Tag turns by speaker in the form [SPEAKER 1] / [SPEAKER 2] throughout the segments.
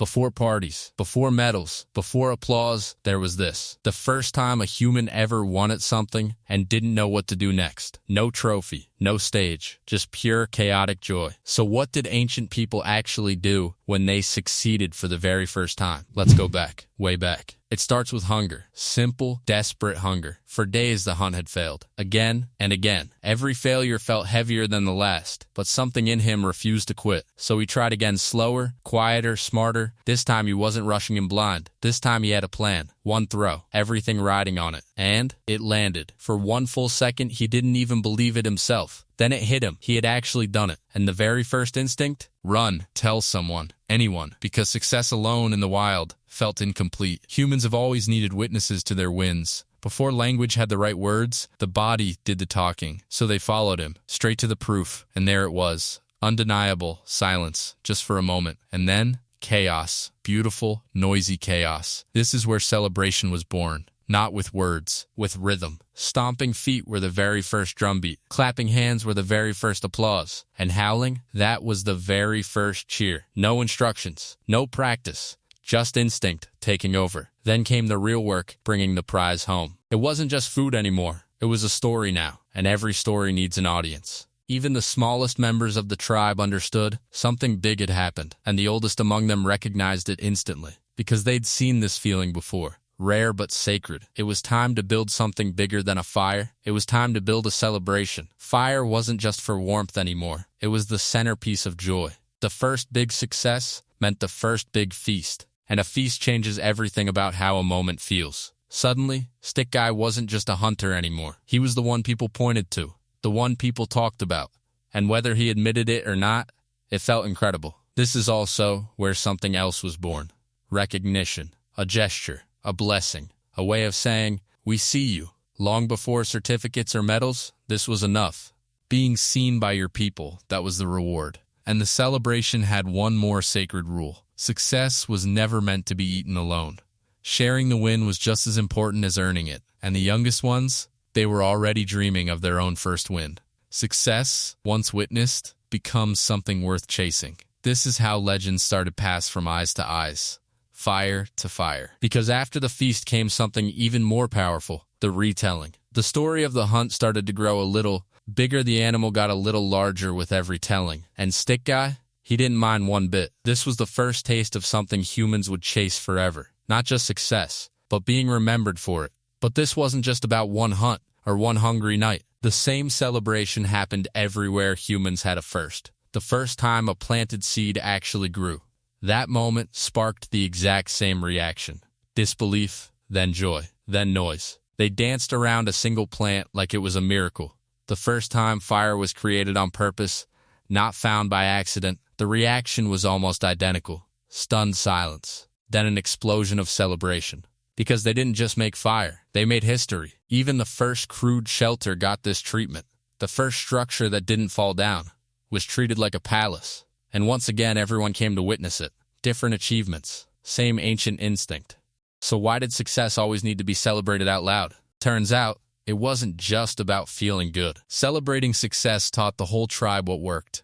[SPEAKER 1] Before parties, before medals, before applause, there was this. The first time a human ever won at something and didn't know what to do next. No trophy, no stage, just pure chaotic joy. So what did ancient people actually do when they succeeded for the very first time? Let's go back, way back. It starts with hunger. Simple, desperate hunger. For days the hunt had failed. Again and again. Every failure felt heavier than the last, but something in him refused to quit. So he tried again, slower, quieter, smarter. This time he wasn't rushing him blind. This time he had a plan. One throw, everything riding on it. And it landed. For one full second, he didn't even believe it himself. Then it hit him. He had actually done it. And the very first instinct? Run. Tell someone. Anyone. Because success alone in the wild felt incomplete. Humans have always needed witnesses to their wins. Before language had the right words, the body did the talking. So they followed him, straight to the proof. And there it was. Undeniable silence, just for a moment. And then chaos. Beautiful, noisy chaos. This is where celebration was born. Not with words, with rhythm. Stomping feet were the very first drumbeat. Clapping hands were the very first applause. And howling, that was the very first cheer. No instructions, no practice, just instinct taking over. Then came the real work, bringing the prize home. It wasn't just food anymore. It was a story now, and every story needs an audience. Even the smallest members of the tribe understood something big had happened, and the oldest among them recognized it instantly, because they'd seen this feeling before. Rare but sacred. It was time to build something bigger than a fire. It was time to build a celebration. Fire wasn't just for warmth anymore. It was the centerpiece of joy. The first big success meant the first big feast. And a feast changes everything about how a moment feels. Suddenly, Stick Guy wasn't just a hunter anymore. He was the one people pointed to, the one people talked about. And whether he admitted it or not, it felt incredible. This is also where something else was born. Recognition. A gesture. A blessing, a way of saying, we see you. Long before certificates or medals, this was enough. Being seen by your people, that was the reward. And the celebration had one more sacred rule. Success was never meant to be eaten alone. Sharing the win was just as important as earning it. And the youngest ones, they were already dreaming of their own first win. Success, once witnessed, becomes something worth chasing. This is how legends started to pass from eyes to eyes. Fire to fire. Because after the feast came something even more powerful, the retelling. The story of the hunt started to grow a little bigger. The animal got a little larger with every telling. And Stick Guy, he didn't mind one bit. This was the first taste of something humans would chase forever. Not just success, but being remembered for it. But this wasn't just about one hunt or one hungry night. The same celebration happened everywhere humans had a first. The first time a planted seed actually grew. That moment sparked the exact same reaction. Disbelief, then joy, then noise. They danced around a single plant like it was a miracle. The first time fire was created on purpose, not found by accident, the reaction was almost identical. Stunned silence. Then an explosion of celebration. Because they didn't just make fire, they made history. Even the first crude shelter got this treatment. The first structure that didn't fall down was treated like a palace. And once again, everyone came to witness it. Different achievements, same ancient instinct. So why did success always need to be celebrated out loud? Turns out, it wasn't just about feeling good. Celebrating success taught the whole tribe what worked.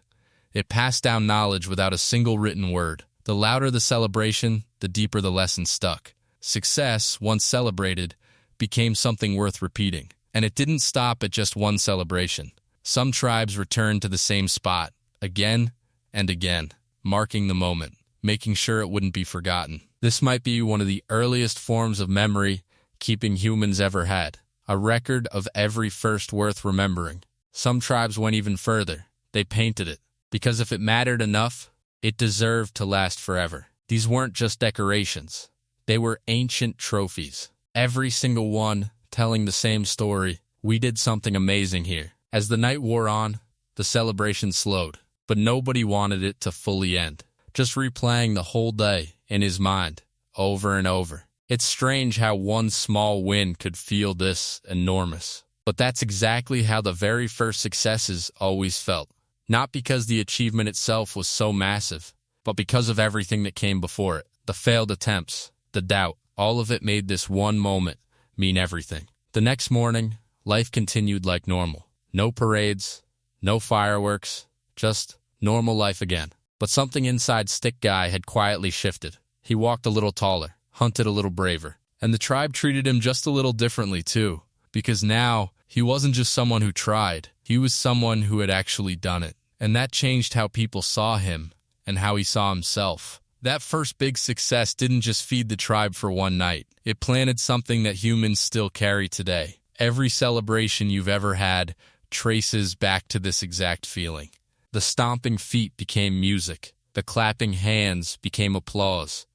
[SPEAKER 1] It passed down knowledge without a single written word. The louder the celebration, the deeper the lesson stuck. Success, once celebrated, became something worth repeating. And it didn't stop at just one celebration. Some tribes returned to the same spot, again and again, marking the moment, making sure it wouldn't be forgotten. This might be one of the earliest forms of memory keeping humans ever had, a record of every first worth remembering. Some tribes went even further. They painted it, because if it mattered enough, it deserved to last forever. These weren't just decorations. They were ancient trophies, every single one telling the same story. We did something amazing here. As the night wore on, the celebration slowed. But nobody wanted it to fully end, just replaying the whole day in his mind, over and over. It's strange how one small win could feel this enormous. But that's exactly how the very first successes always felt. Not because the achievement itself was so massive, but because of everything that came before it. The failed attempts, the doubt, all of it made this one moment mean everything. The next morning, life continued like normal. No parades, no fireworks, just normal life again. But something inside Stick Guy had quietly shifted. He walked a little taller, hunted a little braver, and the tribe treated him just a little differently too, because now he wasn't just someone who tried, he was someone who had actually done it. And that changed how people saw him and how he saw himself. That first big success didn't just feed the tribe for one night. It planted something that humans still carry today. Every celebration you've ever had traces back to this exact feeling. The stomping feet became music. The clapping hands became applause.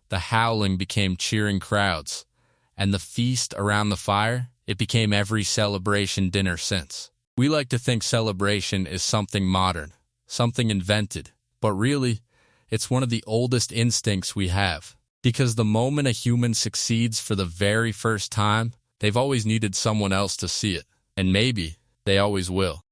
[SPEAKER 1] The howling became cheering crowds. And the feast around the fire, it became every celebration dinner since. We like to think celebration is something modern, something invented, but really, it's one of the oldest instincts we have. Because the moment a human succeeds for the very first time, they've always needed someone else to see it. And maybe they always will.